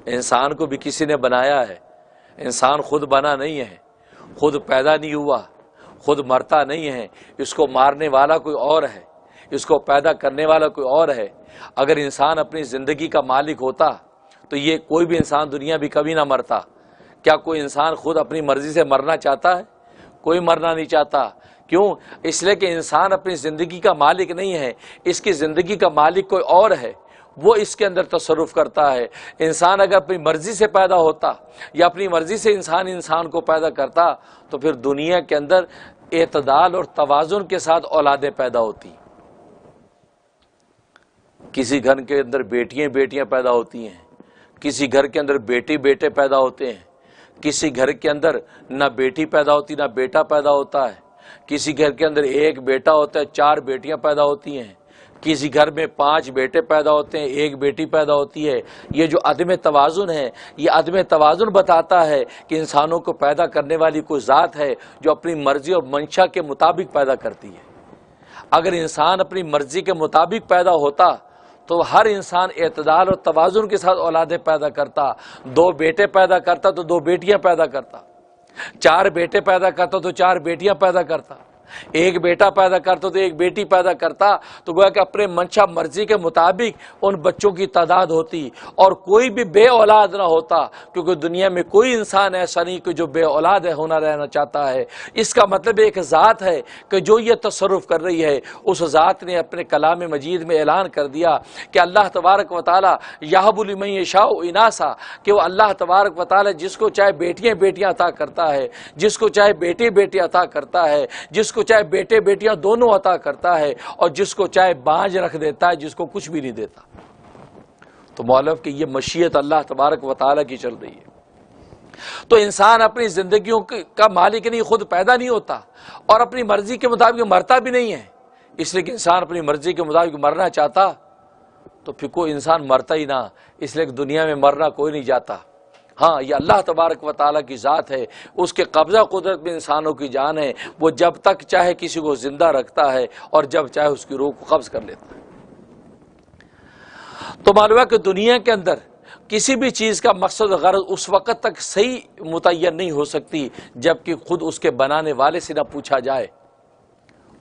انسان کو بھی کسی نے بنایا ہے، انسان خود بنا نہیں ہے، خود پیدا نہیں ہوا، خود مرتا نہیں ہے، اس کو مارنے والا کوئی اور ہے، اس کو پیدا کرنے والا کوئی اور ہے۔ اگر انسان اپنی زندگی کا مالک ہوتا تو یہ کوئی بھی انسان دنیا بھی کبھی نہ مرتا۔ کیا کوئی انسان خود اپنی مرضی سے مرنا چاہتا ہے؟ کوئی مرنا نہیں چاہتا۔ کیوں؟ اس لیے کہ انسان اپنی زندگی کا مالک نہیں ہے، اس کی زندگی کا مالک کوئی اور ہے، وہ اس کے اندر تصرف کرتا ہے۔ انسان اگر اپنی مرضی سے پیدا ہوتا یا اپنی مرضی سے انسان کو پیدا کرتا تو پھر دنیا کے اندر اعتدال اور توازن کے ساتھ اولادیں پیدا ہوتی۔ کسی گھر کے اندر بیٹیاں پیدا ہوتی ہیں، کسی گھر کے اندر بیٹے پیدا ہوتے ہیں، کسی گھر کے اندر نہ بیٹی پیدا ہوتی نہ بیٹا پیدا ہوتا ہے، کسی گھر کے اندر ایک بیٹا ہوتا ہے 4 بیٹیاں پیدا ہوتی ہیں، کسی گھر میں 5 بیٹے پیدا ہوتے ہیں 1 بیٹی پیدا ہوتی ہے۔ یہ جو عدم توازن ہے، یہ عدم توازن بتاتا ہے کہ انسانوں کو پیدا کرنے والی کوئی ذات ہے جو اپنی مرضی اور منشا کے مطابق پیدا کرتی ہے۔ اگر انسان اپنی مرضی کے مطابق پیدا ہوتا تو ہر انسان اعتدال اور توازن کے ساتھ اولادیں پیدا کرتا۔ 2 بیٹے پیدا کرتا تو 2 بیٹیاں پیدا کرتا، 4 بیٹے پیدا کرتا تو 4 بیٹیاں پیدا کرتا، 1 بیٹا پیدا کرتا تو 1 بیٹی پیدا کرتا، تو گویا کہ اپنے منشا مرضی کے مطابق ان بچوں کی تعداد ہوتی اور کوئی بھی بے اولاد نہ ہوتا، کیونکہ دنیا میں کوئی انسان ایسا نہیں کہ جو بے اولاد ہونا رہنا چاہتا ہے۔ اس کا مطلب ایک ذات ہے کہ جو یہ تصرف کر رہی ہے، اس ذات نے اپنے کلام مجید میں اعلان کر دیا کہ اللہ تبارک و تعالی یہب لمن یشاء اناسا، کہ وہ اللہ تبارک و تعالی جس کو چاہے بیٹیاں عطا کرتا ہے، جس کو چاہے بیٹے عطا کرتا ہے، جس کو چاہے بیٹیاں دونوں عطا کرتا ہے، اور جس کو چاہے بانج رکھ دیتا ہے، جس کو کچھ بھی نہیں دیتا۔ تو مولف کہ یہ مشیت اللہ تبارک و تعالی کی چل رہی ہے۔ تو انسان اپنی زندگیوں کا مالک نہیں، خود پیدا نہیں ہوتا اور اپنی مرضی کے مطابق مرتا بھی نہیں ہے۔ اس لیے کہ انسان اپنی مرضی کے مطابق مرنا چاہتا تو پھر کوئی انسان مرتا ہی نہ، اس لیے کہ دنیا میں مرنا کوئی نہیں جاتا۔ ہاں، یہ اللہ تبارک و تعالیٰ کی ذات ہے، اس کے قبضہ قدرت میں انسانوں کی جان ہے، وہ جب تک چاہے کسی کو زندہ رکھتا ہے اور جب چاہے اس کی روح کو قبض کر لیتا ہے۔ تو معلوم ہے کہ دنیا کے اندر کسی بھی چیز کا مقصد غرض اس وقت تک صحیح متعین نہیں ہو سکتی جب کہ خود اس کے بنانے والے سے نہ پوچھا جائے،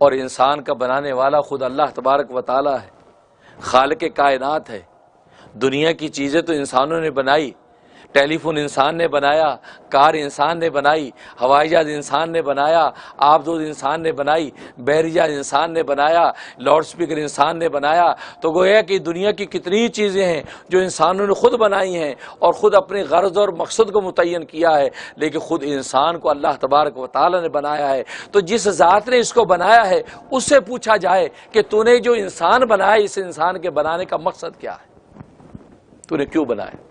اور انسان کا بنانے والا خود اللہ تبارک و تعالیٰ ہے، خالق کائنات ہے۔ دنیا کی چیزیں تو انسانوں نے بنائی، ٹیلی فون انسان نے بنایا، کار انسان نے بنائی، ہوائی جہاز انسان نے بنایا، آبدوز انسان نے بنائی، بحری جہاز انسان نے بنایا، لاؤڈ سپیکر انسان نے بنایا۔ تو گویا کہ دنیا کی کتنی چیزیں ہیں جو انسانوں نے خود بنائی ہیں اور خود اپنے غرض اور مقصد کو متعین کیا ہے، لیکن خود انسان کو اللہ تبارک و تعالی نے بنایا ہے۔ تو جس ذات نے اس کو بنایا ہے اس سے پوچھا جائے کہ تو نے جو انسان بنایا، اس انسان کے بنانے کا مقصد کیا ہے، تو نے کیوں بنایا؟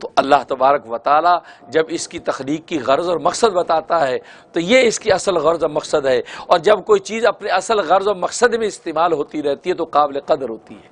تو اللہ تبارک و تعالی جب اس کی تخلیق کی غرض اور مقصد بتاتا ہے تو یہ اس کی اصل غرض اور مقصد ہے، اور جب کوئی چیز اپنے اصل غرض اور مقصد میں استعمال ہوتی رہتی ہے تو قابل قدر ہوتی ہے۔